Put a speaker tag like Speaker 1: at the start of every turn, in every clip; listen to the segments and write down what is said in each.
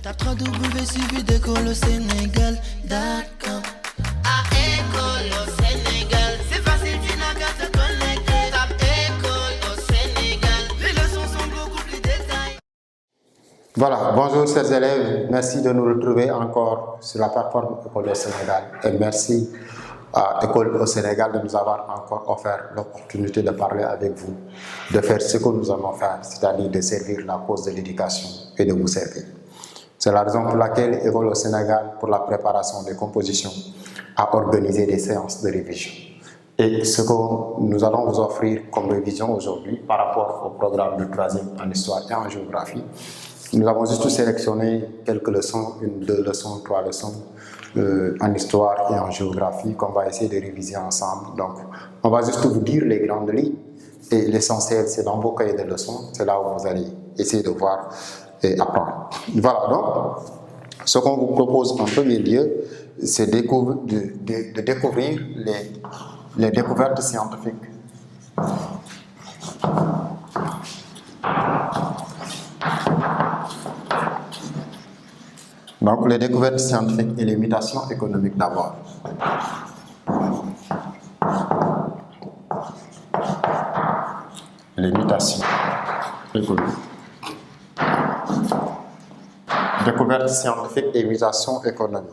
Speaker 1: Tape 3W suivi d'école au Sénégal, d'accord. À école au Sénégal, c'est facile, tu n'as qu'à te connecter. Tape école au Sénégal, les leçons sont beaucoup plus détaillées.
Speaker 2: Voilà, bonjour chers élèves, merci de nous retrouver encore sur la plateforme École au Sénégal et merci à École au Sénégal de nous avoir encore offert l'opportunité de parler avec vous, de faire ce que nous allons faire, c'est-à-dire de servir la cause de l'éducation et de vous servir. C'est la raison pour laquelle École au Sénégal, pour la préparation des compositions, a organisé des séances de révision. Et ce que nous allons vous offrir comme révision aujourd'hui par rapport au programme de 3e en histoire et en géographie, nous avons juste sélectionné quelques leçons, 1, 2 leçons, 3 leçons en histoire et en géographie qu'on va essayer de réviser ensemble. Donc, on va juste vous dire les grandes lignes et l'essentiel, c'est dans vos cahiers de leçons, c'est là où vous allez essayer de voir et apprendre. Voilà, donc, ce qu'on vous propose en premier lieu, c'est de découvrir les découvertes scientifiques. Donc, les découvertes scientifiques et les mutations économiques d'abord. Les mutations économiques. Découvertes scientifiques et mutations économiques.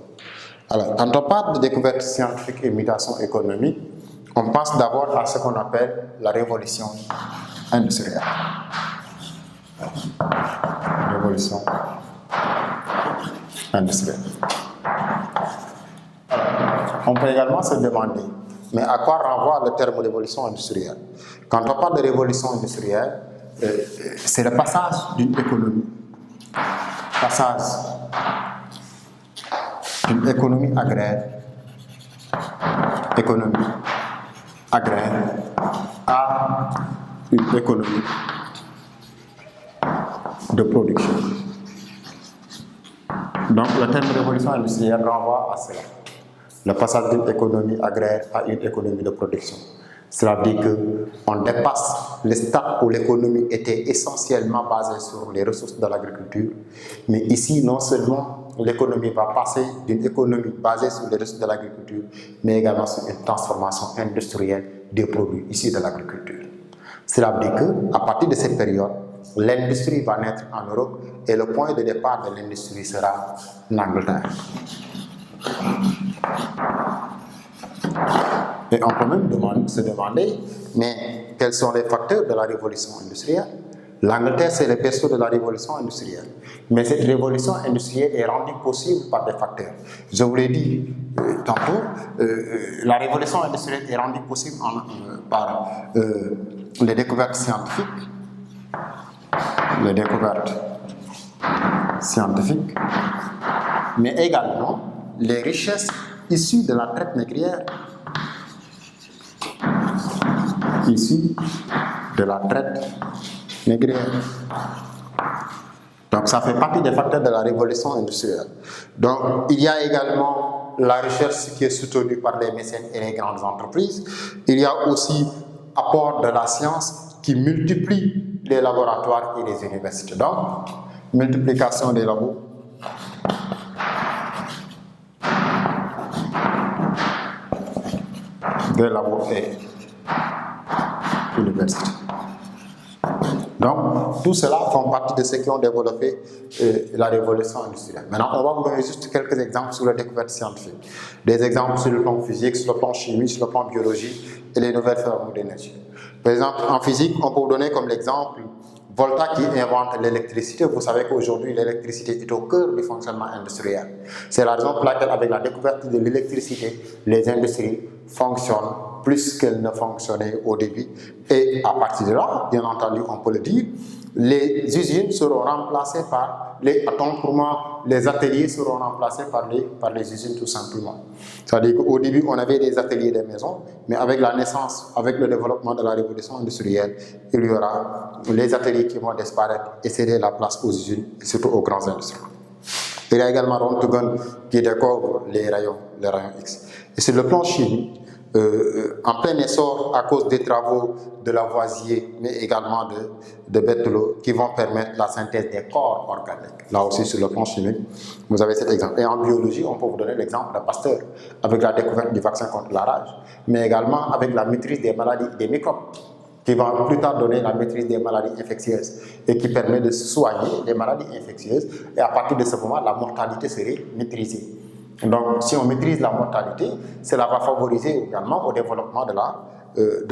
Speaker 2: Alors, quand on parle de découvertes scientifiques et mutations économiques, on pense d'abord à ce qu'on appelle la révolution industrielle. Révolution industrielle. Alors, on peut également se demander, mais à quoi renvoie le terme révolution industrielle? Quand on parle de révolution industrielle, c'est le passage d'une économie, d'une économie agraire à une économie de production. Donc le terme révolution industrielle renvoie à cela. Le passage d'une économie agraire à une économie de production. Cela veut dire qu'on dépasse le stade où l'économie était essentiellement basée sur les ressources de l'agriculture, mais ici non seulement l'économie va passer d'une économie basée sur les ressources de l'agriculture, mais également sur une transformation industrielle des produits issus de l'agriculture. Cela veut dire qu'à partir de cette période, l'industrie va naître en Europe et le point de départ de l'industrie sera l'Angleterre. Et on peut même se demander, mais quels sont les facteurs de la révolution industrielle? L'Angleterre, c'est le berceau de la révolution industrielle. Mais cette révolution industrielle est rendue possible par des facteurs. Je vous l'ai dit tantôt, la révolution industrielle est rendue possible par les découvertes scientifiques. Mais également les richesses issues de la traite négrière. Donc ça fait partie des facteurs de la révolution industrielle. Donc il y a également la recherche qui est soutenue par les mécènes et les grandes entreprises. Il y a aussi apport de la science qui multiplie les laboratoires et les universités. Donc multiplication des labos. Et universités. Donc, tout cela font partie de ceux qui ont développé la révolution industrielle. Maintenant, on va vous donner juste quelques exemples sur les découvertes scientifiques. Des exemples sur le plan physique, sur le plan chimique, sur le plan biologie et les nouvelles formes d'énergie. Par exemple, en physique, on peut vous donner comme l'exemple Volta qui invente l'électricité. Vous savez qu'aujourd'hui, l'électricité est au cœur du fonctionnement industriel. C'est la raison pour laquelle, avec la découverte de l'électricité, les industries fonctionnent plus qu'elles ne fonctionnaient au début. Et à partir de là, bien entendu, on peut le dire, les usines seront remplacées par les ateliers seront remplacés par les usines tout simplement. C'est-à-dire qu'au début, on avait des ateliers des maisons, mais avec la naissance, avec le développement de la révolution industrielle, il y aura les ateliers qui vont disparaître et céder la place aux usines et surtout aux grandes industries. Il y a également Röntgen qui découvre les rayons X. Et sur le plan chimique, en plein essor à cause des travaux de Lavoisier, mais également de Berthelot, qui vont permettre la synthèse des corps organiques. Là aussi, sur le plan chimique, vous avez cet exemple. Et en biologie, on peut vous donner l'exemple de Pasteur, avec la découverte du vaccin contre la rage, mais également avec la maîtrise des maladies, des microbes, qui va plus tard donner la maîtrise des maladies infectieuses et qui permet de soigner les maladies infectieuses. Et à partir de ce moment, la mortalité serait maîtrisée. Donc, si on maîtrise la mortalité, cela va favoriser également au développement de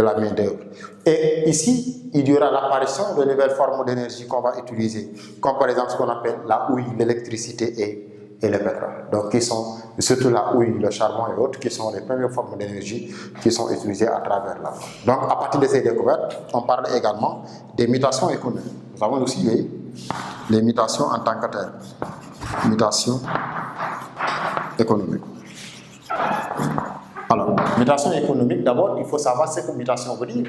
Speaker 2: la main-d'œuvre. Et ici, il y aura l'apparition de nouvelles formes d'énergie qu'on va utiliser, comme par exemple ce qu'on appelle la houille, l'électricité et le pétrole. Donc, qui sont surtout la houille, le charbon et autres, qui sont les premières formes d'énergie qui sont utilisées à travers la voie. Donc, à partir de ces découvertes, on parle également des mutations économiques. Nous avons aussi les mutations en tant que telles. Mutations économiques. Alors, mutation économique, d'abord, il faut savoir ce que mutation veut dire.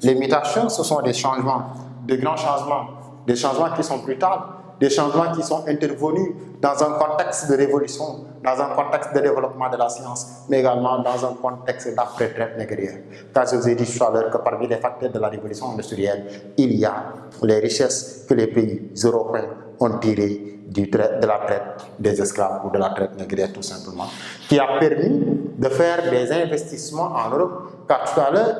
Speaker 2: Les mutations, ce sont des changements, de grands changements, des changements qui sont brutals, des changements qui sont intervenus dans un contexte de révolution, dans un contexte de développement de la science, mais également dans un contexte d'après-traite négrière. Car je vous ai dit tout à l'heure que parmi les facteurs de la révolution industrielle, il y a les richesses que les pays européens ont tirées de la traite des esclaves ou de la traite négrière tout simplement, qui a permis de faire des investissements en Europe. Car tout à l'heure,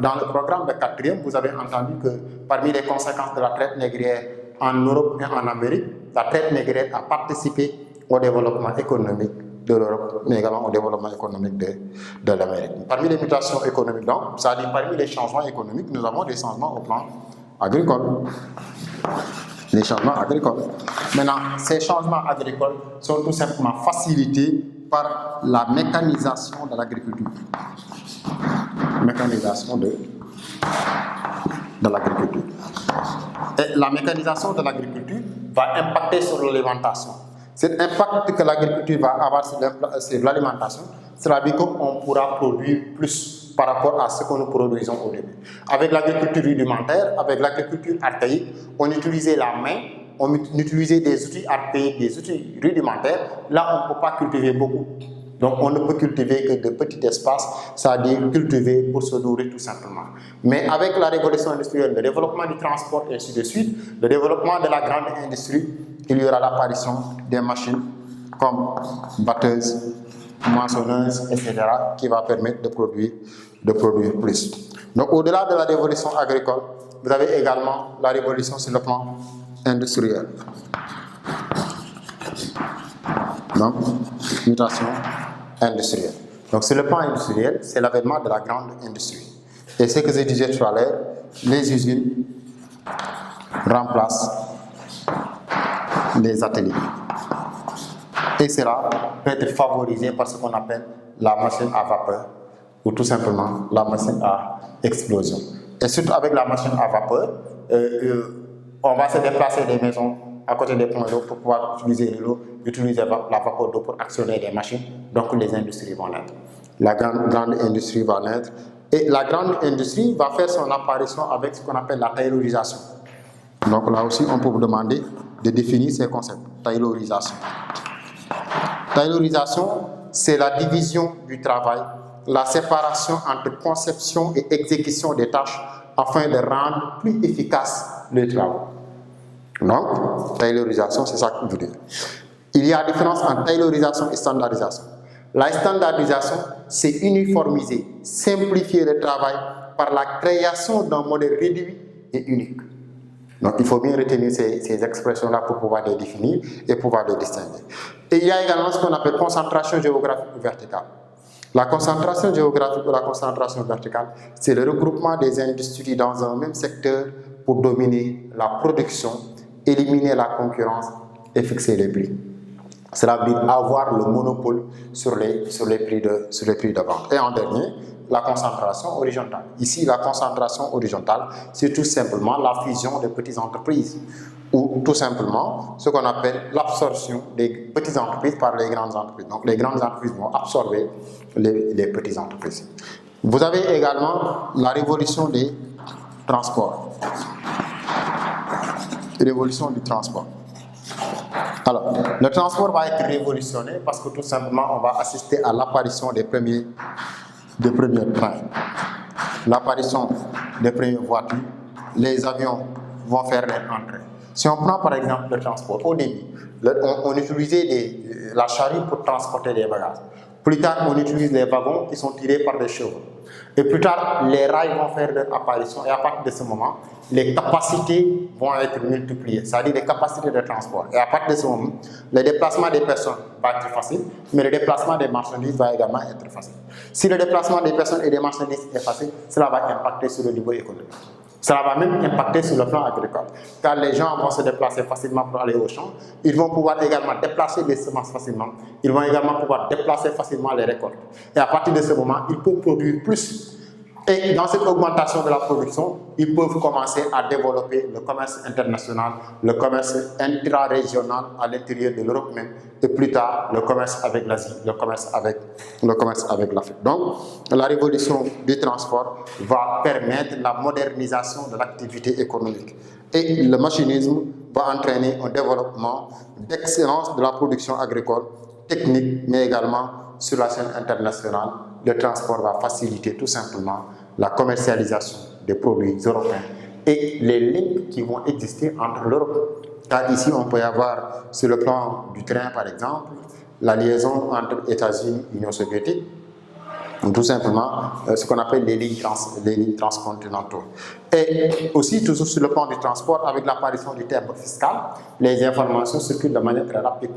Speaker 2: dans le programme de 4e, vous avez entendu que parmi les conséquences de la traite négrière en Europe et en Amérique, la traite négrière a participé au développement économique de l'Europe, mais également au développement économique de l'Amérique. Parmi les mutations économiques, donc, c'est-à-dire parmi les changements économiques, nous avons des changements au plan agricole. Les changements agricoles. Maintenant, ces changements agricoles sont tout simplement facilités par la mécanisation de l'agriculture. Mécanisation de l'agriculture. Et la mécanisation de l'agriculture va impacter sur l'alimentation. Cet impact que l'agriculture va avoir sur l'alimentation, cela veut dire qu'on pourra produire plus par rapport à ce que nous produisons au début. Avec l'agriculture rudimentaire, avec l'agriculture archaïque, on utilisait la main, on utilisait des outils archaïques, des outils rudimentaires. Là, on ne peut pas cultiver beaucoup. Donc, on ne peut cultiver que de petits espaces, c'est-à-dire cultiver pour se nourrir tout simplement. Mais avec la révolution industrielle, le développement du transport et ainsi de suite, le développement de la grande industrie, il y aura l'apparition des machines comme batteuses, moissonneuses, etc., qui va permettre de produire plus. Donc, au-delà de la révolution agricole, vous avez également la révolution sur le plan industriel. Donc, mutation industrielle. Donc, sur le plan industriel, c'est l'avènement de la grande industrie. Et ce que je disais tout à l'heure, les usines remplacent les ateliers. Et cela peut être favorisé par ce qu'on appelle la machine à vapeur ou tout simplement la machine à explosion. Et surtout avec la machine à vapeur, on va se déplacer des maisons à côté des points d'eau pour pouvoir utiliser l'eau, utiliser la vapeur d'eau pour actionner les machines. Donc les industries vont naître. La grande industrie va naître. Et la grande industrie va faire son apparition avec ce qu'on appelle la taylorisation. Donc là aussi, on peut vous demander de définir ces concepts. Taylorisation. Taylorisation, c'est la division du travail, la séparation entre conception et exécution des tâches afin de rendre plus efficace le travail. Donc, taylorisation, c'est ça que je veux dire. Il y a une différence entre taylorisation et standardisation. La standardisation, c'est uniformiser, simplifier le travail par la création d'un modèle réduit et unique. Donc, il faut bien retenir ces expressions-là pour pouvoir les définir et pouvoir les distinguer. Et il y a également ce qu'on appelle concentration géographique verticale. La concentration géographique ou la concentration verticale, c'est le regroupement des industries dans un même secteur pour dominer la production, éliminer la concurrence et fixer les prix. Cela veut dire avoir le monopole sur les prix de vente. Et en dernier, la concentration horizontale. Ici, la concentration horizontale, c'est tout simplement la fusion des petites entreprises ou tout simplement ce qu'on appelle l'absorption des petites entreprises par les grandes entreprises. Donc, les grandes entreprises vont absorber les petites entreprises. Vous avez également la révolution des transports. Révolution du transport. Alors, le transport va être révolutionné parce que tout simplement, on va assister à l'apparition des premiers des premiers trains, l'apparition des premières voitures, les avions vont faire leur entrée. Si on prend par exemple le transport, au début, on utilisait la charrue pour transporter des bagages. Plus tard, on utilise les wagons qui sont tirés par des chevaux. Et plus tard, les rails vont faire leur apparition et à partir de ce moment, les capacités vont être multipliées, c'est-à-dire les capacités de transport. Et à partir de ce moment, le déplacement des personnes va être facile, mais le déplacement des marchandises va également être facile. Si le déplacement des personnes et des marchandises est facile, cela va impacter sur le niveau économique. Cela va même impacter sur le plan agricole, car les gens vont se déplacer facilement pour aller au champ, ils vont pouvoir également déplacer les semences facilement, ils vont également pouvoir déplacer facilement les récoltes. Et à partir de ce moment, ils peuvent produire plus. Et dans cette augmentation de la production, ils peuvent commencer à développer le commerce international, le commerce intra-régional à l'intérieur de l'Europe même, et plus tard le commerce avec l'Asie, le commerce avec l'Afrique. Donc, la révolution du transport va permettre la modernisation de l'activité économique. Et le machinisme va entraîner un développement d'excellence de la production agricole, technique, mais également sur la scène internationale. Le transport va faciliter tout simplement la commercialisation des produits européens et les liens qui vont exister entre l'Europe. Car ici, on peut y avoir, sur le plan du train par exemple, la liaison entre États-Unis et Union soviétique, ou tout simplement ce qu'on appelle les lignes transcontinentales. Et aussi, toujours sur le plan du transport, avec l'apparition du timbre fiscal, les informations circulent de manière très rapide.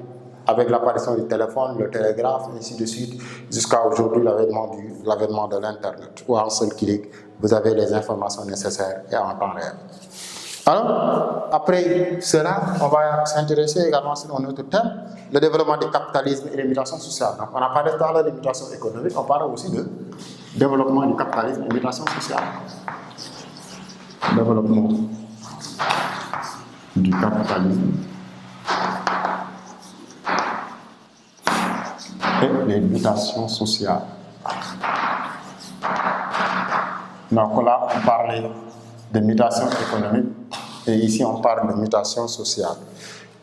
Speaker 2: Avec l'apparition du téléphone, le télégraphe, et ainsi de suite, jusqu'à aujourd'hui l'avènement de l'Internet, où en seul clic, vous avez les informations nécessaires et en temps réel. Alors, après cela, on va s'intéresser également sur un autre thème, le développement du capitalisme et l'immigration sociale. Donc, on a parlé tout à l'heure d'immigration économique, on parle aussi de développement du capitalisme et l'immigration sociale. Développement du capitalisme et les mutations sociales. Donc là, on parlait de mutation économique et ici on parle de mutation sociale.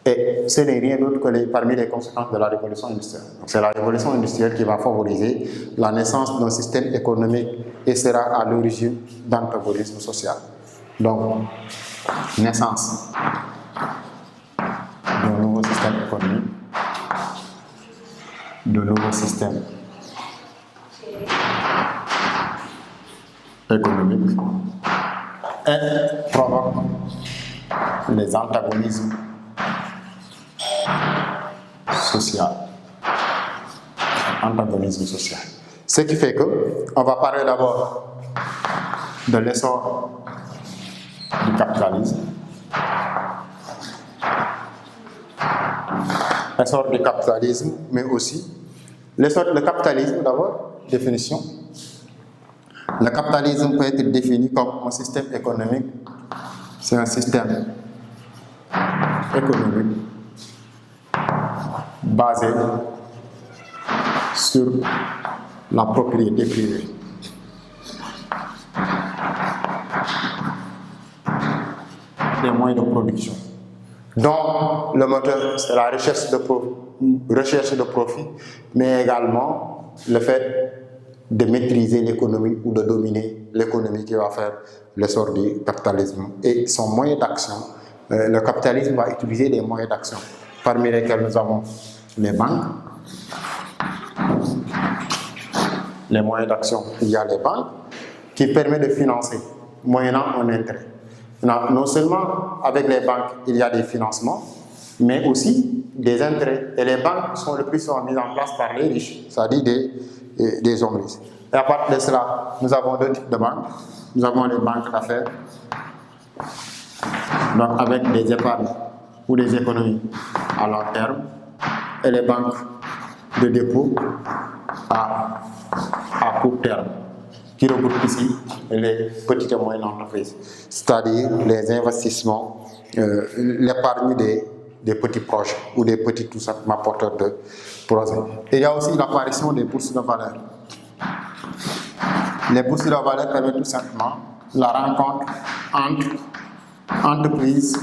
Speaker 2: Et ce n'est rien d'autre que parmi les conséquences de la révolution industrielle. C'est la révolution industrielle qui va favoriser la naissance d'un système économique et sera à l'origine d'antagonisme social. Donc, naissance d'un nouveau système économique, de nouveaux systèmes économiques et provoque les antagonismes sociaux. Antagonisme social. Ce qui fait que on va parler d'abord de l'essor du capitalisme. L'essor du capitalisme, mais aussi l'essor du capitalisme d'abord, définition. Le capitalisme peut être défini comme un système économique. C'est un système économique basé sur la propriété privée. Des moyens de production. Donc, le moteur, c'est la recherche de profit, mais également le fait de maîtriser l'économie ou de dominer l'économie qui va faire l'essor du capitalisme. Et son moyen d'action, le capitalisme va utiliser des moyens d'action, parmi lesquels nous avons les banques. Les moyens d'action, il y a les banques, qui permettent de financer, moyennant un intérêt. Non seulement avec les banques, il y a des financements, mais aussi des intérêts. Et les banques sont le plus souvent mises en place par les riches, c'est-à-dire des hommes riches. Et à partir de cela, nous avons deux types de banques. Nous avons les banques d'affaires, donc avec des épargnes ou des économies à long terme, et les banques de dépôt à court terme, qui regroupent ici les petites et moyennes entreprises, c'est-à-dire les investissements, l'épargne des petits proches ou des petits tout simplement porteurs de projets. Et il y a aussi l'apparition des bourses de valeur. Les bourses de valeur permettent tout simplement la rencontre entre entreprises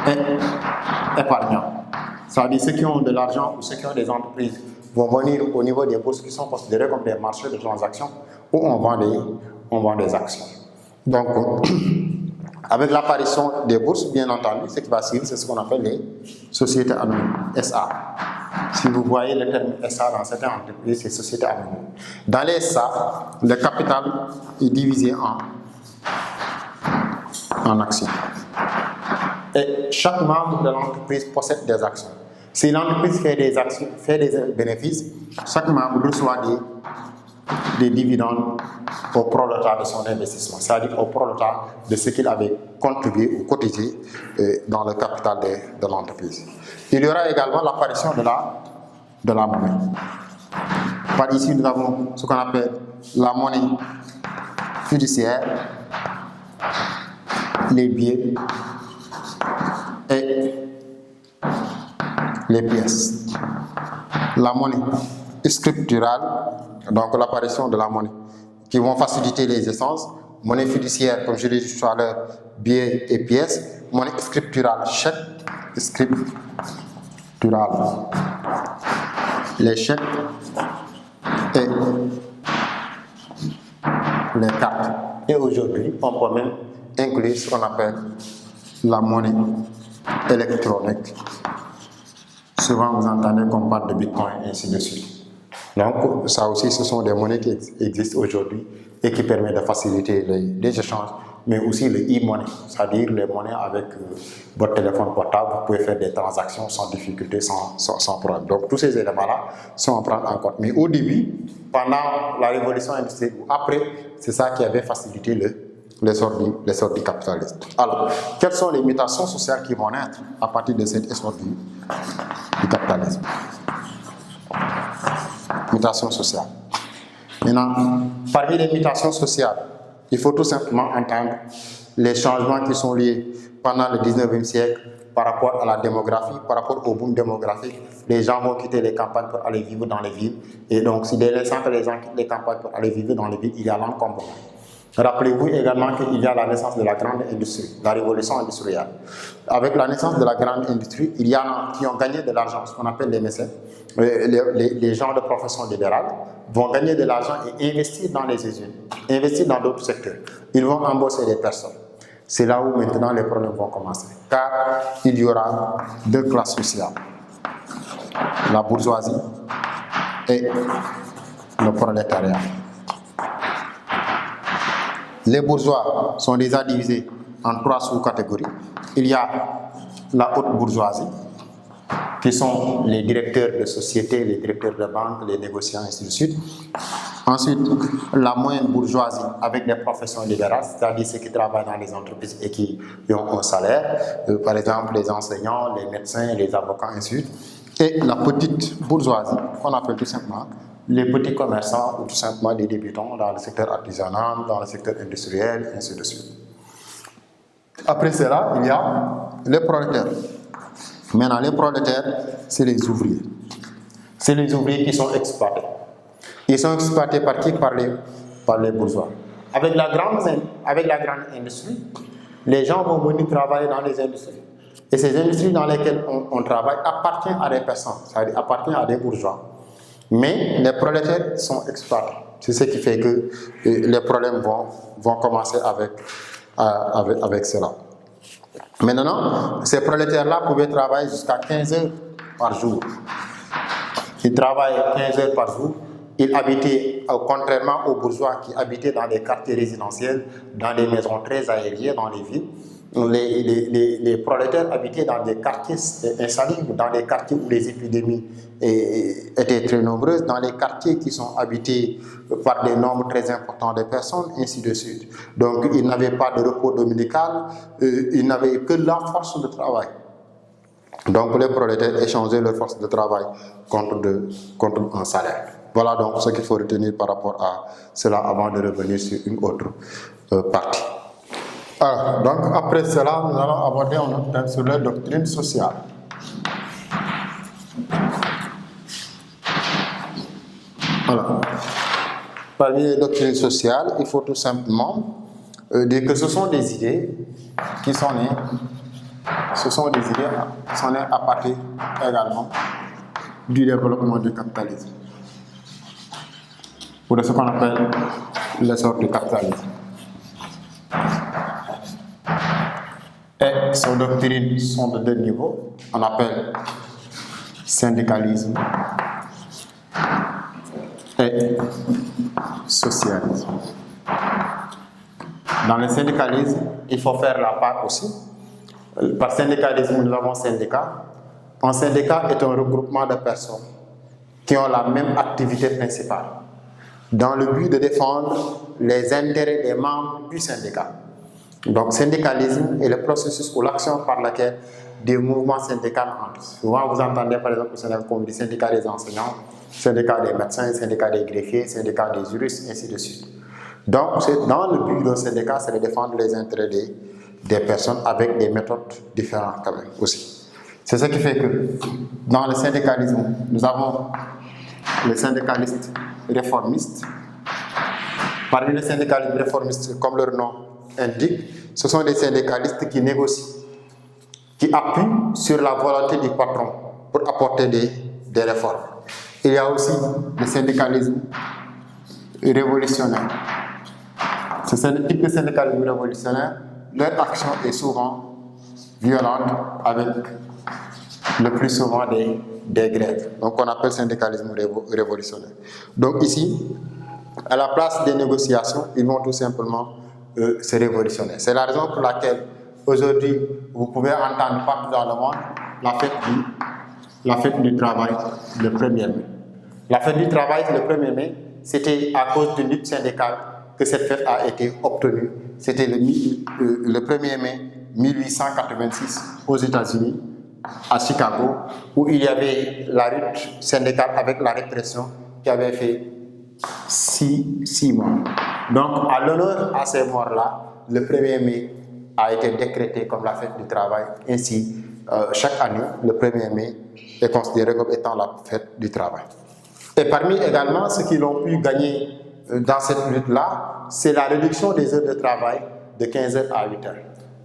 Speaker 2: et épargnants. C'est-à-dire ceux qui ont de l'argent ou ceux qui ont des entreprises vont venir au niveau des bourses qui sont considérées comme des marchés de transactions où on vend des actions. Donc, avec l'apparition des bourses, bien entendu, ce qui va suivre, c'est ce qu'on appelle les sociétés anonymes, SA. Si vous voyez le terme SA dans certaines entreprises, c'est sociétés anonymes. Dans les SA, le capital est divisé en actions. Et chaque membre de l'entreprise possède des actions. Si l'entreprise fait des bénéfices, chaque membre reçoit des dividendes au prorata de son investissement, c'est-à-dire au prorata de ce qu'il avait contribué ou cotisé dans le capital de l'entreprise. Il y aura également l'apparition de la monnaie. Par ici, nous avons ce qu'on appelle la monnaie fiduciaire, les billets et les pièces. La monnaie scripturale, donc l'apparition de la monnaie, qui vont faciliter les essences. Monnaie fiduciaire, comme je l'ai dit tout à l'heure, billets et pièces. Monnaie scripturale, chèque, scripturale, les chèques et les cartes. Et aujourd'hui, on peut même inclure ce qu'on appelle la monnaie électronique. Souvent, vous entendez qu'on parle de Bitcoin et ainsi de suite. Donc, ça aussi, ce sont des monnaies qui existent aujourd'hui et qui permettent de faciliter les échanges, mais aussi le e-money, c'est-à-dire les monnaies avec votre téléphone portable, vous pouvez faire des transactions sans difficulté, sans problème. Donc, tous ces éléments-là sont à prendre en compte. Mais au début, pendant la révolution industrielle ou après, c'est ça qui avait facilité l'essor du capitalisme. Alors, quelles sont les mutations sociales qui vont naître à partir de cet essor du capitalisme? Mutation sociale. Maintenant, parmi les mutations sociales, il faut tout simplement entendre les changements qui sont liés pendant le 19e siècle par rapport à la démographie, par rapport au boom démographique. Les gens vont quitter les campagnes pour aller vivre dans les villes. Et donc, si dès l'instant que les gens quittent les campagnes pour aller vivre dans les villes, il y a l'encombrement. Rappelez-vous également qu'il y a la naissance de la grande industrie, la révolution industrielle. Avec la naissance de la grande industrie, il y en a qui ont gagné de l'argent, ce qu'on appelle les mécènes. Les gens de profession libérale vont gagner de l'argent et investir dans les usines, investir dans d'autres secteurs. Ils vont embaucher des personnes. C'est là où maintenant les problèmes vont commencer. Car il y aura deux classes sociales, la bourgeoisie et le prolétariat. Les bourgeois sont déjà divisés en trois sous-catégories. Il y a la haute bourgeoisie, qui sont les directeurs de sociétés, les directeurs de banques, les négociants, ainsi de suite. Ensuite, la moyenne bourgeoisie avec les professions libérales, c'est-à-dire ceux qui travaillent dans les entreprises et qui ont un salaire, par exemple les enseignants, les médecins, les avocats, ainsi de suite. Et la petite bourgeoisie, qu'on appelle tout simplement les petits commerçants ou tout simplement des débutants dans le secteur artisanal, dans le secteur industriel, et ainsi de suite. Après cela, il y a les prolétaires. Maintenant, les prolétaires, c'est les ouvriers. C'est les ouvriers qui sont exploités. Ils sont exploités par qui? Par les bourgeois. Avec la grande industrie, les gens vont venir travailler dans les industries. Et ces industries dans lesquelles on travaille appartiennent à des personnes, c'est-à-dire appartiennent à des bourgeois. Mais les prolétaires sont exploités. C'est ce qui fait que les problèmes vont commencer avec cela. Maintenant, ces prolétaires-là pouvaient travailler jusqu'à 15 heures par jour. Ils travaillent 15 heures par jour. Ils habitaient, contrairement aux bourgeois qui habitaient dans des quartiers résidentiels, dans des maisons très aériennes, dans les villes. Les prolétaires habitaient dans des quartiers insalubres, dans des quartiers où les épidémies étaient très nombreuses, dans les quartiers qui sont habités par des nombres très importants de personnes, ainsi de suite. Donc, ils n'avaient pas de repos dominical, ils n'avaient que la force de travail. Donc, les prolétaires échangeaient leur force de travail contre un salaire. Voilà donc ce qu'il faut retenir par rapport à cela avant de revenir sur une autre partie. Alors, donc après cela, nous allons aborder un autre thème sur la doctrine sociale. Alors, parmi les doctrines sociales, il faut tout simplement dire que ce sont des idées qui sont nées, à partir également du développement du capitalisme, ou de ce qu'on appelle l'essor du capitalisme. Et son doctrine sont de deux niveaux, on appelle syndicalisme et socialisme. Dans le syndicalisme, il faut faire la part aussi. Par syndicalisme, nous avons syndicat. Un syndicat est un regroupement de personnes qui ont la même activité principale, dans le but de défendre les intérêts des membres du syndicat. Donc, syndicalisme est le processus ou l'action par laquelle des mouvements syndicaux entrent. Souvent, vous entendez par exemple au Sénégal comme des syndicats des enseignants, syndicats des médecins, syndicats des greffiers, syndicats des juristes, ainsi de suite. Donc, dans le but d'un syndicat, c'est de défendre les intérêts des personnes avec des méthodes différentes quand même aussi. C'est ce qui fait que dans le syndicalisme, nous avons les syndicalistes réformistes. Parmi les syndicalistes réformistes, comme leur nom indique, ce sont des syndicalistes qui négocient, qui appuient sur la volonté du patron pour apporter des réformes. Il y a aussi le syndicalisme révolutionnaire. Ce type de syndicalisme révolutionnaire, leur action est souvent violente avec le plus souvent des grèves. Donc on appelle syndicalisme révolutionnaire. Donc ici, à la place des négociations, ils vont tout simplement se révolutionner. C'est la raison pour laquelle aujourd'hui, vous pouvez entendre partout dans le monde la fête du travail le 1er mai. La fête du travail le 1er mai, c'était à cause d'une lutte syndicale que cette fête a été obtenue. C'était le 1er mai 1886 aux États-Unis, à Chicago, où il y avait la lutte syndicale avec la répression qui avait fait 6 mois. Donc, à l'honneur à ces morts-là, le 1er mai a été décrété comme la fête du travail. Ainsi, chaque année, le 1er mai est considéré comme étant la fête du travail. Et parmi également ceux qui l'ont pu gagner dans cette lutte-là, c'est la réduction des heures de travail de 15 heures à 8 heures.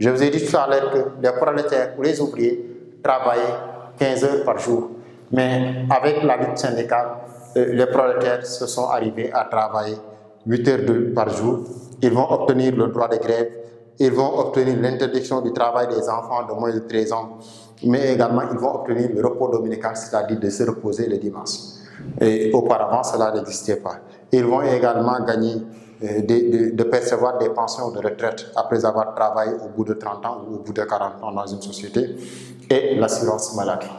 Speaker 2: Je vous ai dit tout à l'heure que les prolétaires ou les ouvriers travaillaient 15 heures par jour. Mais avec la lutte syndicale, les prolétaires se sont arrivés à travailler 8 heures par jour. Ils vont obtenir le droit de grève, ils vont obtenir l'interdiction du travail des enfants de moins de 13 ans, mais également ils vont obtenir le repos dominical, c'est-à-dire de se reposer le dimanche. Et auparavant, cela n'existait pas. Ils vont également gagner de percevoir des pensions de retraite après avoir travaillé au bout de 30 ans ou au bout de 40 ans dans une société, et l'assurance maladie.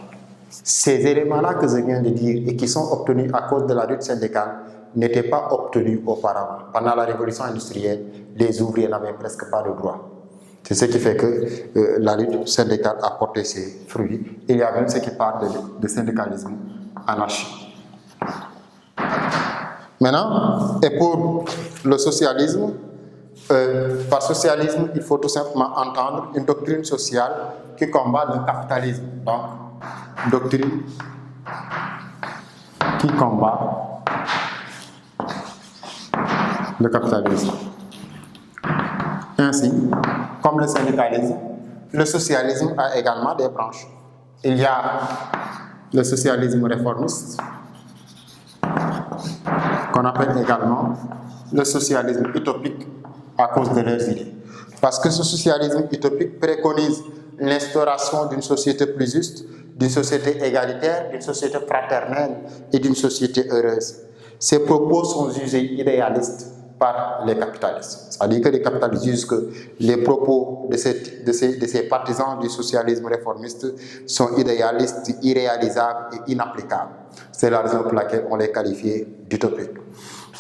Speaker 2: Ces éléments-là que je viens de dire et qui sont obtenus à cause de la lutte syndicale n'étaient pas obtenus auparavant. Pendant la révolution industrielle, les ouvriers n'avaient presque pas de droit. C'est ce qui fait que la lutte syndicale a porté ses fruits. Il y a même ceux qui parlent de syndicalisme anarchique. Maintenant, et pour le socialisme, par socialisme, il faut tout simplement entendre une doctrine sociale qui combat le capitalisme. Donc, doctrine qui combat le capitalisme. Ainsi, comme le syndicalisme, le socialisme a également des branches. Il y a le socialisme réformiste, qu'on appelle également le socialisme utopique à cause de leurs idées. Parce que ce socialisme utopique préconise l'instauration d'une société plus juste, d'une société égalitaire, d'une société fraternelle et d'une société heureuse. Ces propos sont jugés idéalistes par les capitalistes. C'est-à-dire que les capitalistes jugent que les propos de ces partisans du socialisme réformiste sont idéalistes, irréalisables et inapplicables. C'est la raison pour laquelle on les qualifiait d'utopiques.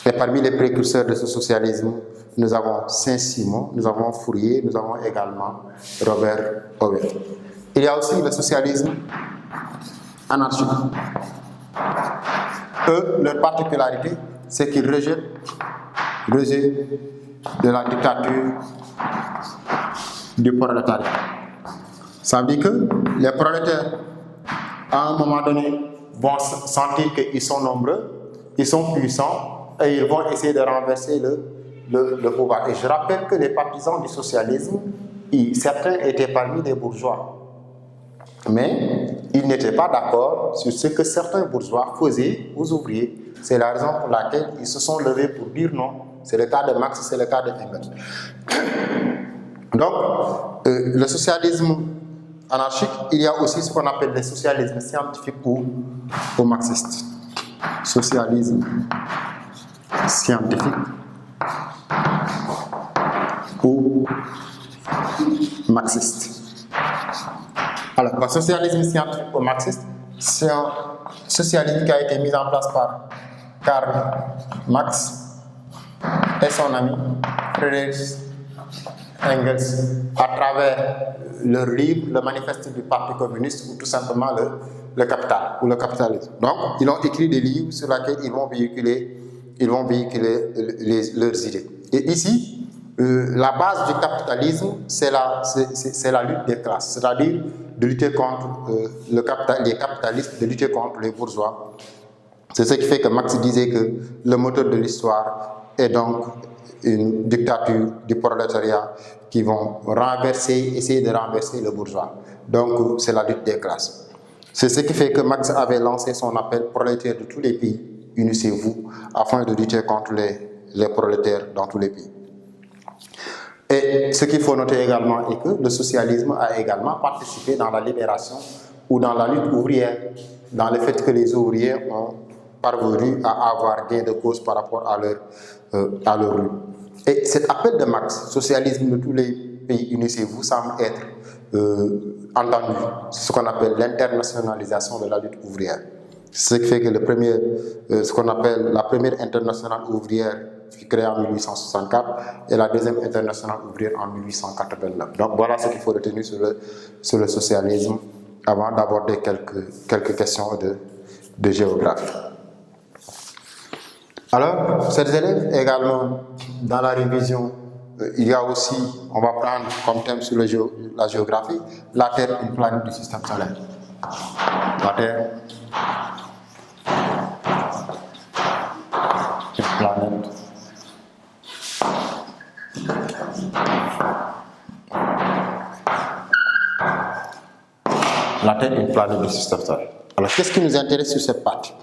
Speaker 2: Et parmi les précurseurs de ce socialisme, nous avons Saint-Simon, nous avons Fourier, nous avons également Robert Owen. Il y a aussi le socialisme anarchique. Eux, leur particularité, c'est qu'ils rejettent de la dictature du prolétariat. Ça veut dire que les prolétaires, à un moment donné, vont sentir qu'ils sont nombreux, ils sont puissants, et ils vont essayer de renverser le pouvoir. Et je rappelle que les partisans du socialisme, certains étaient parmi les bourgeois. Mais ils n'étaient pas d'accord sur ce que certains bourgeois faisaient aux ouvriers. C'est la raison pour laquelle ils se sont levés pour dire non. C'est le cas de Marx, c'est le cas de Engels. Donc, le socialisme anarchique, il y a aussi ce qu'on appelle le socialisme scientifique ou marxiste. Socialisme scientifique ou marxiste. Alors, le socialisme scientifique ou marxiste, c'est un socialisme qui a été mis en place par Karl Marx et son ami Friedrich Engels à travers leur livre, le manifeste du Parti communiste ou tout simplement le capital ou le capitalisme. Donc, ils ont écrit des livres sur lesquels ils vont véhiculer leurs idées. Et ici, la base du capitalisme, c'est la lutte des classes, c'est-à-dire de lutter contre les capitalistes, de lutter contre les bourgeois. C'est ce qui fait que Marx disait que le moteur de l'histoire est donc une dictature du prolétariat qui vont essayer de renverser le bourgeois. Donc, c'est la lutte des classes. C'est ce qui fait que Marx avait lancé son appel prolétaire de tous les pays, unissez-vous, afin de lutter contre les prolétaires dans tous les pays. Et ce qu'il faut noter également est que le socialisme a également participé dans la libération ou dans la lutte ouvrière, dans le fait que les ouvriers ont parvenu à avoir gain de cause par rapport à leur lutte. Et cet appel de Marx, socialisme de tous les pays, unissez-vous, semble être entendu. C'est ce qu'on appelle l'internationalisation de la lutte ouvrière. C'est ce qui fait que ce qu'on appelle la première internationale ouvrière qui est créée en 1864 et la deuxième internationale ouvrière en 1889. Donc voilà ce qu'il faut retenir sur le socialisme avant d'aborder quelques questions de géographie. Alors, chers élèves, également dans la révision, il y a aussi, on va prendre comme thème sur la géographie, la Terre, une planète du système solaire. La Terre, une planète la Terre, une planète du système solaire. Alors, qu'est-ce qui nous intéresse sur cette partie?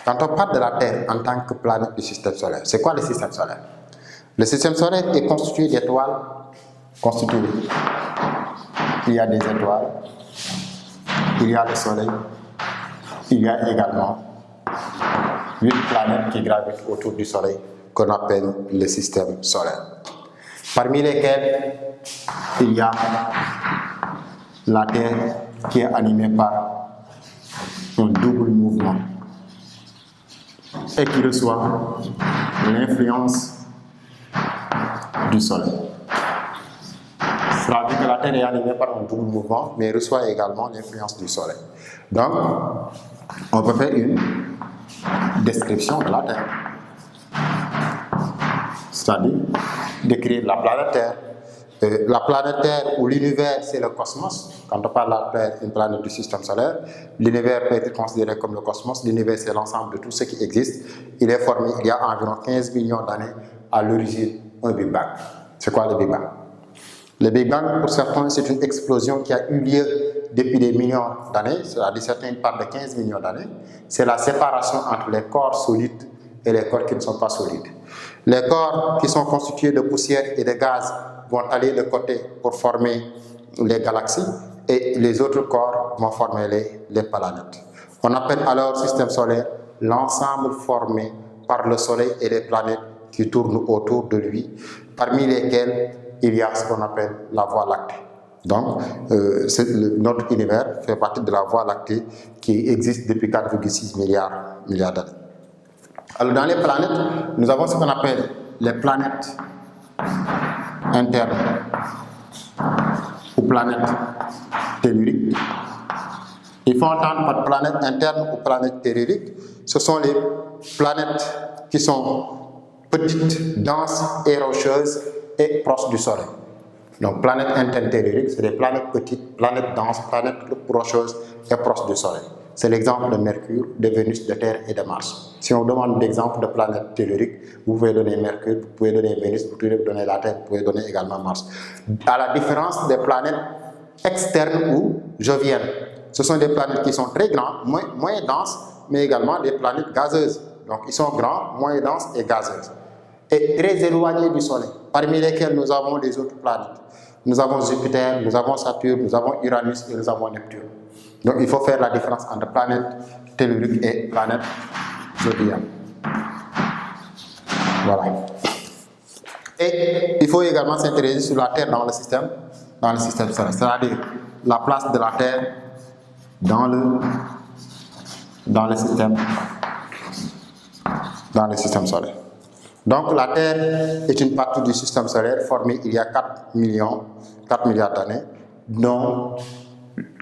Speaker 2: Quand on parle de la Terre en tant que planète du système solaire, c'est quoi le système solaire? Le système solaire est constitué d'étoiles constituées. Il y a des étoiles, il y a le Soleil, il y a également 8 planètes qui gravitent autour du Soleil, qu'on appelle le système solaire. Parmi lesquelles il y a la Terre qui est animée par un double mouvement et qui reçoit l'influence du Soleil. Ça veut dire que la Terre est animée par un double mouvement, mais reçoit également l'influence du Soleil. Donc, on peut faire une description de la Terre, c'est-à-dire décrire la planète Terre. La planète Terre ou l'univers, c'est le cosmos. Quand on parle de la Terre, une planète du système solaire, l'univers peut être considéré comme le cosmos. L'univers, c'est l'ensemble de tout ce qui existe. Il est formé il y a environ 15 millions d'années à l'origine, un Big Bang. C'est quoi le Big Bang? Le Big Bang, pour certains, c'est une explosion qui a eu lieu depuis des millions d'années, c'est-à-dire certains parlent de 15 millions d'années. C'est la séparation entre les corps solides et les corps qui ne sont pas solides. Les corps qui sont constitués de poussière et de gaz vont aller de côté pour former les galaxies et les autres corps vont former les planètes. On appelle alors système solaire l'ensemble formé par le Soleil et les planètes qui tournent autour de lui, parmi lesquelles il y a ce qu'on appelle la Voie lactée. Donc, notre univers fait partie de la Voie lactée qui existe depuis 4,6 milliards d'années. Alors, dans les planètes, nous avons ce qu'on appelle les planètes internes ou planètes telluriques. Il faut entendre par planète interne ou planète tellurique. Ce sont les planètes qui sont petites, denses et rocheuses et proches du Soleil. Donc, planète interne tellurique, c'est des planètes petites, planètes denses, planètes rocheuses et proches du Soleil. C'est l'exemple de Mercure, de Vénus, de Terre et de Mars. Si on demande l'exemple de planète tellurique, vous pouvez donner Mercure, vous pouvez donner Vénus, vous pouvez donner la Terre, vous pouvez donner également Mars. À la différence des planètes externes ou joviennes. Ce sont des planètes qui sont très grandes, moins denses, mais également des planètes gazeuses. Donc, ils sont grands, moins denses et gazeuses. Et très éloignées du Soleil, parmi lesquelles nous avons les autres planètes. Nous avons Jupiter, nous avons Saturne, nous avons Uranus et nous avons Neptune. Donc, il faut faire la différence entre planètes telluriques et planètes zodiaques. Voilà. Et il faut également s'intéresser sur la Terre dans le système solaire, c'est-à-dire la place de la Terre dans le système solaire. Donc la Terre est une partie du système solaire formée il y a 4 milliards d'années,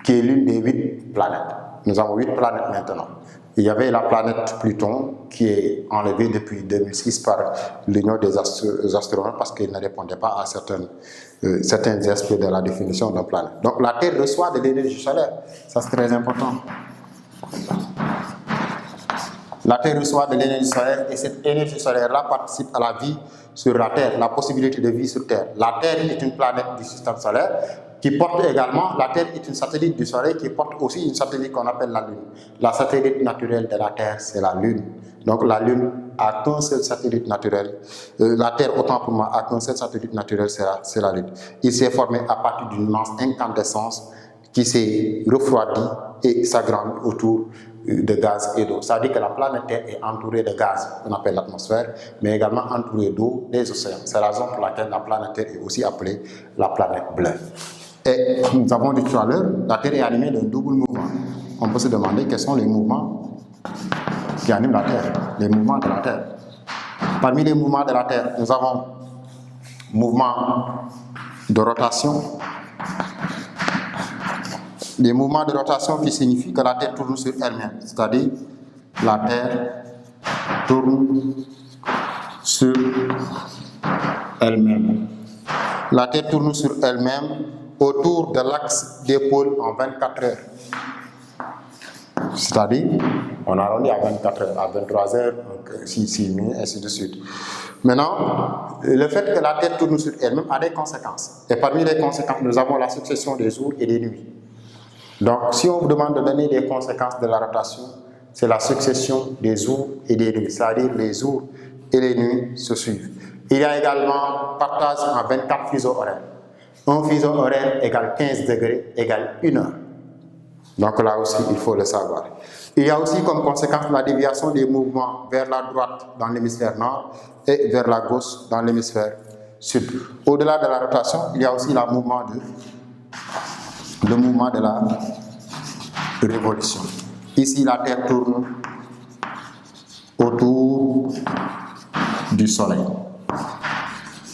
Speaker 2: qui est l'une des 8 planètes. Nous avons 8 planètes maintenant. Il y avait la planète Pluton qui est enlevée depuis 2006 par l'Union des astronomes parce qu'il ne répondait pas à certains aspects de la définition d'une planète. Donc la Terre reçoit de l'énergie solaire, ça c'est très important. La Terre reçoit de l'énergie solaire et cette énergie solaire-là participe à la vie sur la Terre, la possibilité de vie sur Terre. La Terre est une planète du système solaire qui porte également, la Terre est une satellite du Soleil qui porte aussi une satellite qu'on appelle la Lune. La satellite naturelle de la Terre, c'est la Lune. Donc la Lune a qu'un seul satellite naturel. La Terre, autant pour moi, a qu'un seul satellite naturel, c'est la Lune. Il s'est formé à partir d'une immense incandescence qui s'est refroidie et s'agrandit autour de gaz et d'eau. Ça veut dire que la planète Terre est entourée de gaz, qu'on appelle l'atmosphère, mais également entourée d'eau, des océans. C'est la raison pour laquelle la planète Terre est aussi appelée la planète bleue. Et nous avons dit tout à l'heure, la Terre est animée d'un double mouvement. On peut se demander quels sont les mouvements qui animent la Terre, les mouvements de la Terre. Parmi les mouvements de la Terre, nous avons mouvement de rotation. Les mouvements de rotation qui signifient que la Terre tourne sur elle-même, c'est-à-dire la Terre tourne sur elle-même. La Terre tourne sur elle-même autour de l'axe des pôles en 24 heures. C'est-à-dire, on arrondit à 24 heures, à 23 heures, 6 minutes, ainsi de suite. Maintenant, le fait que la Terre tourne sur elle-même a des conséquences. Et parmi les conséquences, nous avons la succession des jours et des nuits. Donc, si on vous demande de donner des conséquences de la rotation, c'est la succession des jours et des nuits, c'est-à-dire les jours et les nuits se suivent. Il y a également partage en 24 fuseaux horaires. Un fuseau horaire égale 15 degrés égale 1 heure. Donc là aussi, il faut le savoir. Il y a aussi comme conséquence la déviation des mouvements vers la droite dans l'hémisphère nord et vers la gauche dans l'hémisphère sud. Au-delà de la rotation, il y a aussi le mouvement de la révolution. Ici, la Terre tourne autour du Soleil.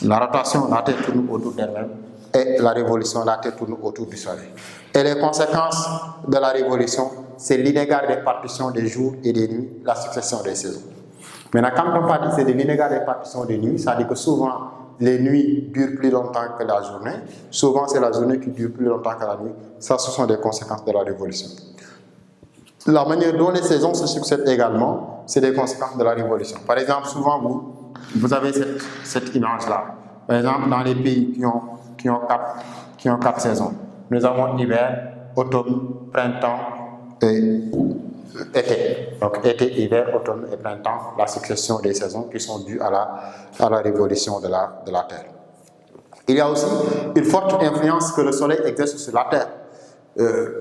Speaker 2: La rotation, la Terre tourne autour d'elle-même. Et la révolution, la Terre tourne autour du Soleil. Et les conséquences de la révolution, c'est l'inégale répartition des jours et des nuits, la succession des saisons. Maintenant, quand on parle de l'inégale répartition des nuits, ça veut dire que souvent, les nuits durent plus longtemps que la journée. Souvent, c'est la journée qui dure plus longtemps que la nuit. Ça, ce sont des conséquences de la révolution. La manière dont les saisons se succèdent également, c'est des conséquences de la révolution. Par exemple, souvent, vous avez cette image-là. Par exemple, dans les pays qui ont quatre saisons. Nous avons hiver, automne, printemps et été. Donc été, hiver, automne et printemps, la succession des saisons qui sont dues à la révolution de la Terre. Il y a aussi une forte influence que le Soleil exerce sur la Terre.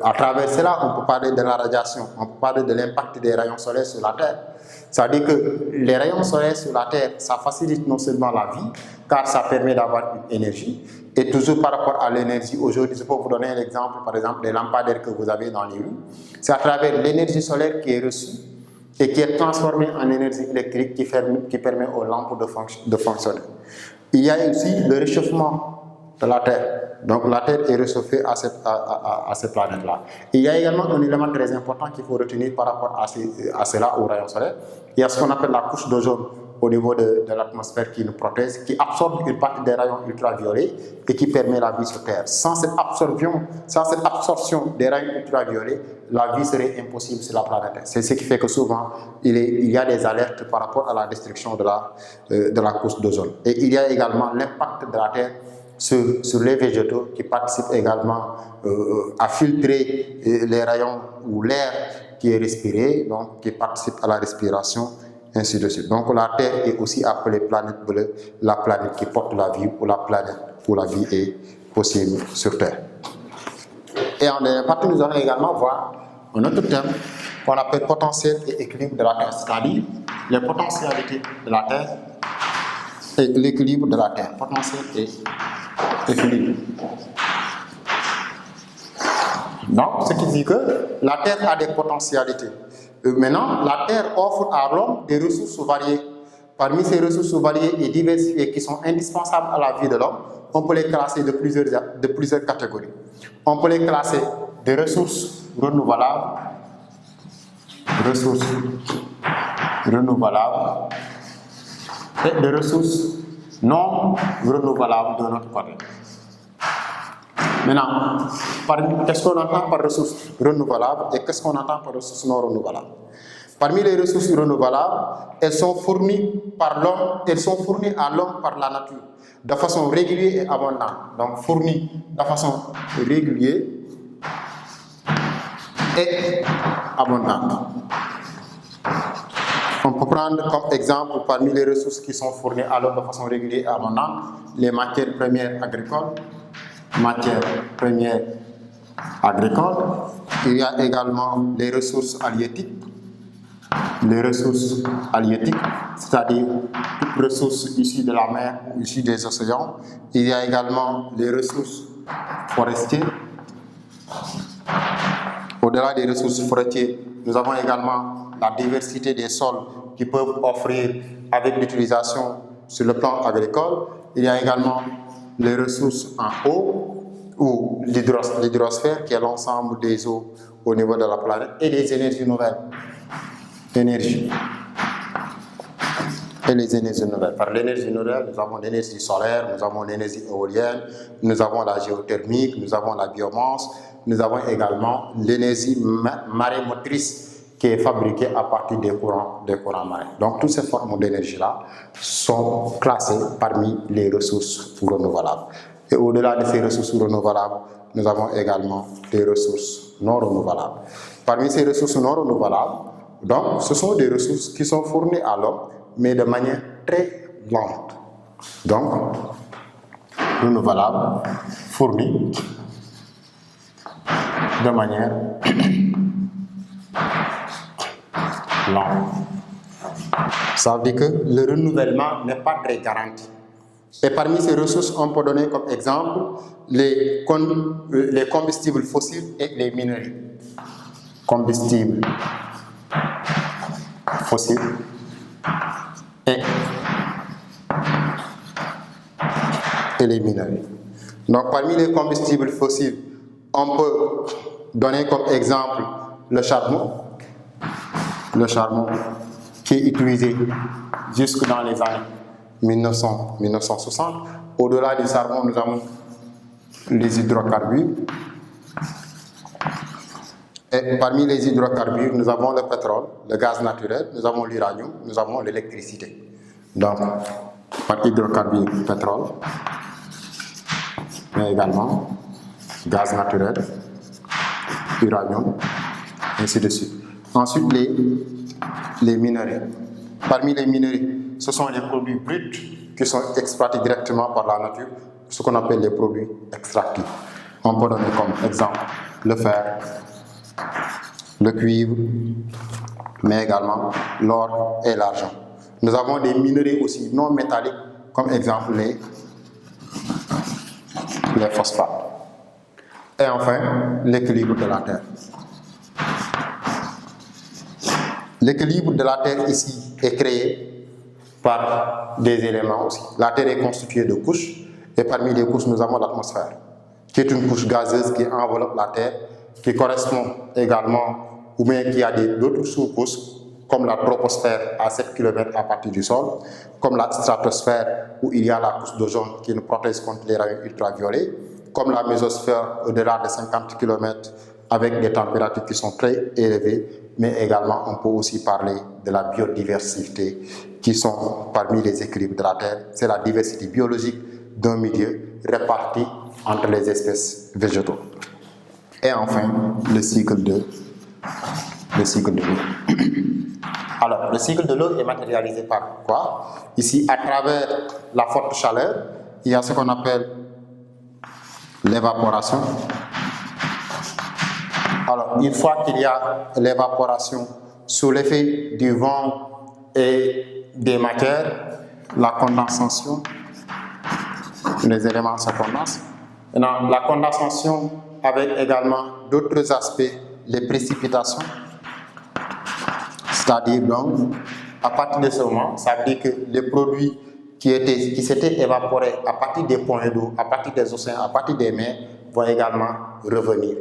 Speaker 2: À travers cela, on peut parler de la radiation, on peut parler de l'impact des rayons solaires sur la Terre. Ça veut dire que les rayons solaires sur la Terre, ça facilite non seulement la vie, car ça permet d'avoir une énergie. Et toujours par rapport à l'énergie, aujourd'hui, je peux vous donner un exemple, par exemple, des lampadaires que vous avez dans les rues. C'est à travers l'énergie solaire qui est reçue et qui est transformée en énergie électrique qui permet aux lampes de fonctionner. Il y a aussi le réchauffement de la Terre. Donc la Terre est réchauffée à cette planète-là. Il y a également un élément très important qu'il faut retenir par rapport à cela, aux rayons solaires. Il y a ce qu'on appelle la couche d'ozone au niveau de l'atmosphère qui nous protège, qui absorbe une partie des rayons ultraviolets et qui permet la vie sur Terre. Sans cette absorption des rayons ultraviolets, la vie serait impossible sur la planète. C'est ce qui fait que souvent, il y a des alertes par rapport à la destruction de la couche d'ozone. Et il y a également l'impact de la Terre sur les végétaux qui participent également à filtrer les rayons ou l'air qui est respiré, donc qui participe à la respiration, ainsi de suite. Donc la Terre est aussi appelée planète bleue, la planète qui porte la vie, ou la planète où la vie est possible sur Terre. Et en dernière partie, nous allons également voir un autre thème qu'on appelle potentiel et équilibre de la Terre, c'est-à-dire les potentialités de la Terre et l'équilibre de la Terre. Potentiel et équilibre. Donc, ce qui dit que la Terre a des potentialités. Maintenant, la Terre offre à l'homme des ressources variées. Parmi ces ressources variées et diversifiées qui sont indispensables à la vie de l'homme, on peut les classer de plusieurs catégories. On peut les classer des ressources renouvelables, et des ressources non renouvelables de notre côté. Maintenant, qu'est-ce qu'on entend par ressources renouvelables et qu'est-ce qu'on entend par ressources non renouvelables? Parmi les ressources renouvelables, elles sont fournies par l'homme, elles sont fournies à l'homme par la nature, de façon régulière et abondante. Donc fournies de façon régulière et abondante. On peut prendre comme exemple parmi les ressources qui sont fournies à l'homme de façon régulière et abondante, les matières premières agricoles. Il y a également les ressources halieutiques. C'est-à-dire toutes ressources issues de la mer ou issues des océans. Il y a également les ressources forestières. Au-delà des ressources forestières, nous avons également la diversité des sols qui peuvent offrir avec l'utilisation sur le plan agricole. Il y a également les ressources en eau ou l'hydrosphère qui est l'ensemble des eaux au niveau de la planète et les énergies nouvelles. Par l'énergie nouvelle, nous avons l'énergie solaire, nous avons l'énergie éolienne, nous avons la géothermique, nous avons la biomasse, nous avons également l'énergie marémotrice qui est fabriquée à partir des courants marins. Donc toutes ces formes d'énergie-là sont classées parmi les ressources renouvelables. Et au-delà de ces ressources renouvelables, nous avons également des ressources non renouvelables. Parmi ces ressources non renouvelables, donc, ce sont des ressources qui sont fournies à l'homme, mais de manière très lente. Donc, renouvelables, fournies de manière lente. Ça veut dire que le renouvellement n'est pas très garanti. Et parmi ces ressources, on peut donner comme exemple les combustibles fossiles et les minerais. Combustibles fossiles et les minerais. Donc parmi les combustibles fossiles, on peut donner comme exemple le charbon qui est utilisé jusque dans les années 1960. Au-delà du charbon, nous avons les hydrocarbures. Et parmi les hydrocarbures, nous avons le pétrole, le gaz naturel, nous avons l'uranium, nous avons l'électricité. Donc, par hydrocarbures, pétrole, mais également gaz naturel, uranium, ainsi de suite. Ensuite, les minerais. Parmi les minerais, ce sont les produits bruts qui sont exploités directement par la nature, ce qu'on appelle les produits extractifs. On peut donner comme exemple le fer, le cuivre, mais également l'or et l'argent. Nous avons des minerais aussi non métalliques, comme exemple les phosphates. Et enfin, l'équilibre de la Terre. L'équilibre de la Terre ici est créé par des éléments aussi. La Terre est constituée de couches, et parmi les couches, nous avons l'atmosphère, qui est une couche gazeuse qui enveloppe la Terre, qui correspond également, ou bien qui a d'autres sous-couches, comme la troposphère à 7 km à partir du sol, comme la stratosphère, où il y a la couche d'ozone qui nous protège contre les rayons ultraviolets, comme la mésosphère au-delà de 50 km avec des températures qui sont très élevées, mais également on peut aussi parler de la biodiversité qui sont parmi les équilibres de la Terre. C'est la diversité biologique d'un milieu réparti entre les espèces végétaux. Et enfin, le cycle de l'eau. Alors, le cycle de l'eau est matérialisé par quoi? Ici, à travers la forte chaleur, il y a ce qu'on appelle l'évaporation. Alors, une fois qu'il y a l'évaporation sous l'effet du vent et des matières, la condensation, les éléments se condensent. Maintenant, la condensation avec également d'autres aspects, les précipitations, c'est-à-dire donc, à partir de ce moment, ça veut dire que les produits qui s'étaient évaporés à partir des points d'eau, à partir des océans, à partir des mers, vont également revenir.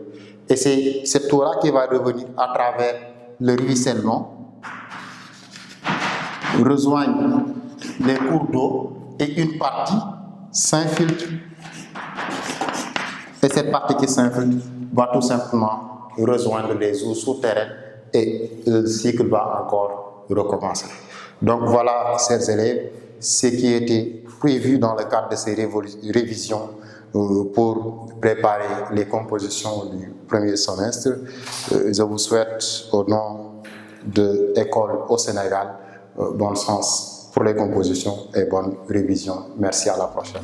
Speaker 2: Et c'est cette eau-là qui va revenir à travers le ruissellement, rejoigne les cours d'eau et une partie s'infiltre. Et cette partie qui s'infiltre va tout simplement rejoindre les eaux souterraines et le cycle va encore recommencer. Donc voilà, chers élèves, ce qui était prévu dans le cadre de ces révisions pour préparer les compositions du premier semestre. Je vous souhaite, au nom de l'école au Sénégal, bon sens pour les compositions et bonne révision. Merci, à la prochaine.